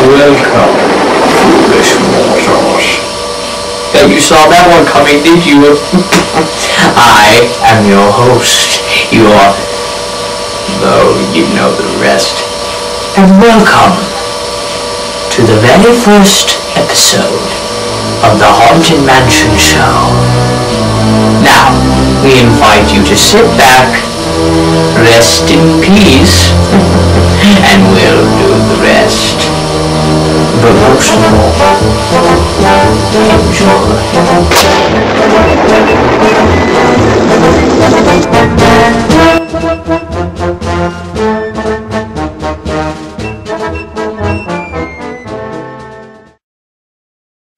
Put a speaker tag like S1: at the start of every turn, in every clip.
S1: Welcome, foolish mortals. Bet you saw that one coming, did you? I am your host, though you know the rest. And welcome to the very first episode of the Haunted Mansion Show. Now, we invite you to sit back, rest in peace, and we'll do the rest. But most of all,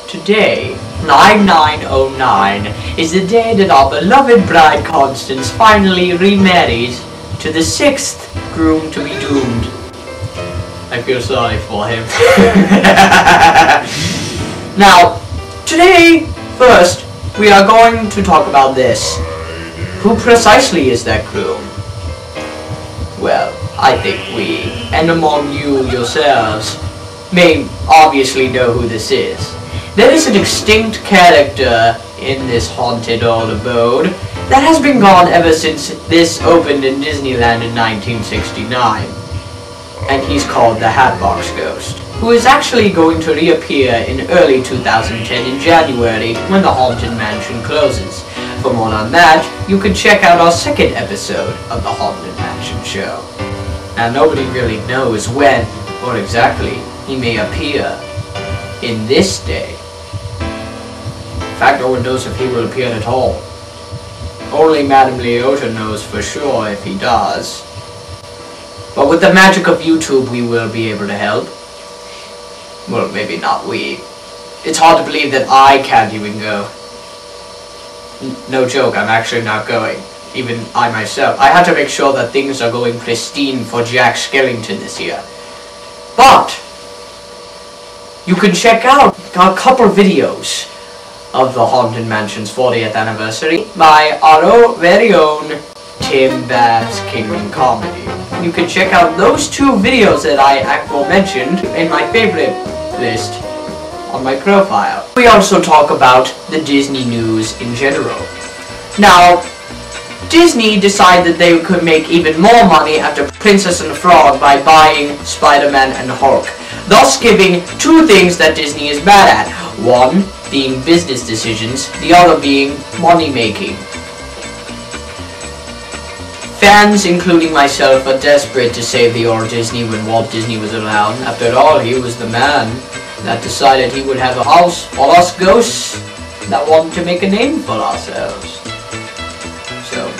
S1: Today, 9909, is the day that our beloved bride Constance finally remarries to the 6th groom to be doomed. I feel sorry for him. Now, today, first, we are going to talk about this. Who precisely is that groom? Well, I think we, and among you yourselves, may obviously know who this is. There is an extinct character in this haunted old abode that has been gone ever since this opened in Disneyland in 1969. And he's called the Hatbox Ghost, who is actually going to reappear in early 2010 in January when the Haunted Mansion closes. For more on that, you can check out our second episode of the Haunted Mansion Show. Now, nobody really knows when or exactly he may appear in this day. In fact, no one knows if he will appear at all. Only Madame Leota knows for sure if he does. But with the magic of YouTube, we will be able to help. Well, maybe not we. It's hard to believe that I can't even go. No joke, I'm actually not going. Even I myself. I had to make sure that things are going pristine for Jack Skellington this year. But you can check out a couple videos of the Haunted Mansion's 40th anniversary by our very own Tim Babb's Kingdom Comedy. You can check out those two videos that I mentioned in my favorite list on my profile. We also talk about the Disney news in general. Now, Disney decided they could make even more money after Princess and the Frog by buying Spider-Man and Hulk, thus giving two things that Disney is bad at. One being business decisions, the other being money-making. Fans, including myself, are desperate to save the old Disney when Walt Disney was around. After all, he was the man that decided he would have a house for us ghosts that wanted to make a name for ourselves. So,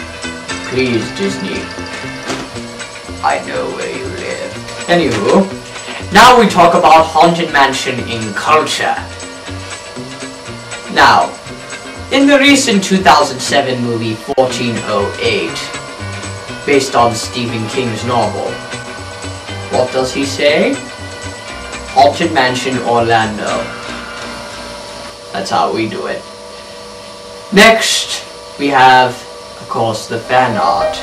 S1: please, Disney, I know where you live. Anywho, now we talk about Haunted Mansion in culture. Now, in the recent 2007 movie 1408, based on Stephen King's novel, what does he say? Haunted Mansion Orlando. That's how we do it. Next, we have, of course, the fan art.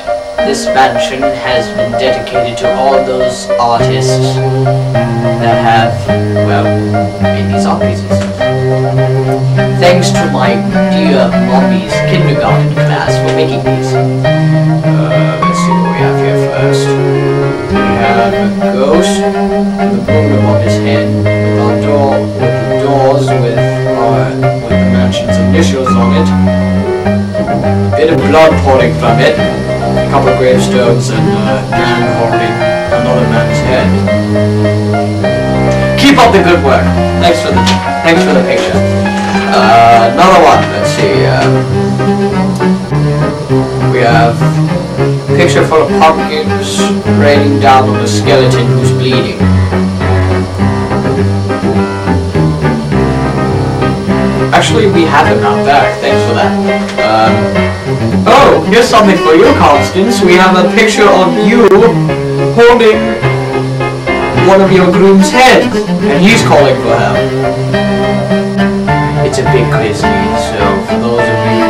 S1: This mansion has been dedicated to all those artists that have, well, made these art pieces. Thanks to my dear mommy's kindergarten class for making these. Let's see what we have here first. We have a ghost with a broom above his head, with our doors with the mansion's initials on it. A bit of blood pouring from it, a couple of gravestones, and a man holding another man's head. Keep up the good work. Thanks for the picture. Another one. Let's see. We have a picture full of pumpkins raining down on a skeleton who's bleeding. Actually, we have him out back. Thanks for that. Oh, here's something for you, Constance. We have a picture of you holding one of your groom's head, and he's calling for help. It's a bit crispy, so for those of you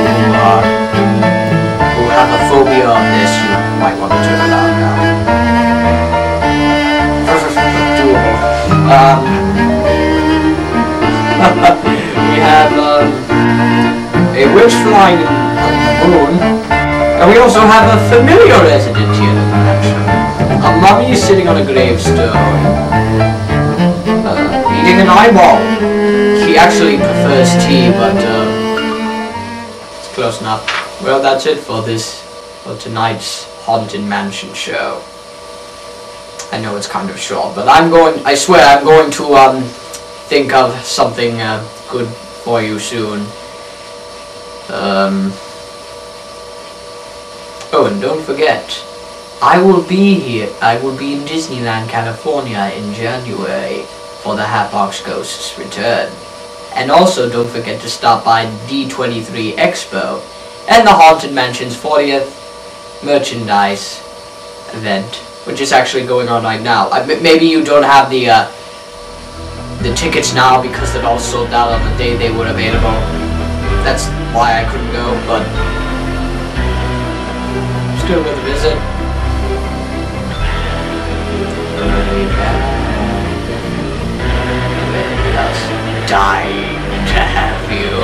S1: who have a phobia of this, you might want to turn it on now. Doable. birds flying on the moon. And we also have a familiar resident here in the mansion. A mummy sitting on a gravestone. Eating an eyeball. He actually prefers tea, but it's close enough. Well, that's it for tonight's Haunted Mansion show. I know it's kind of short, but I swear I'm going to think of something good for you soon. Oh, and don't forget, I will be here. I will be in Disneyland, California in January for the Hatbox Ghost's return. And also don't forget to stop by D23 Expo and the Haunted Mansion's 40th merchandise event, which is actually going on right now. Maybe you don't have the tickets now because they're all sold out on the day they were available. That's why I couldn't go, but still worth a visit. Dying to have you.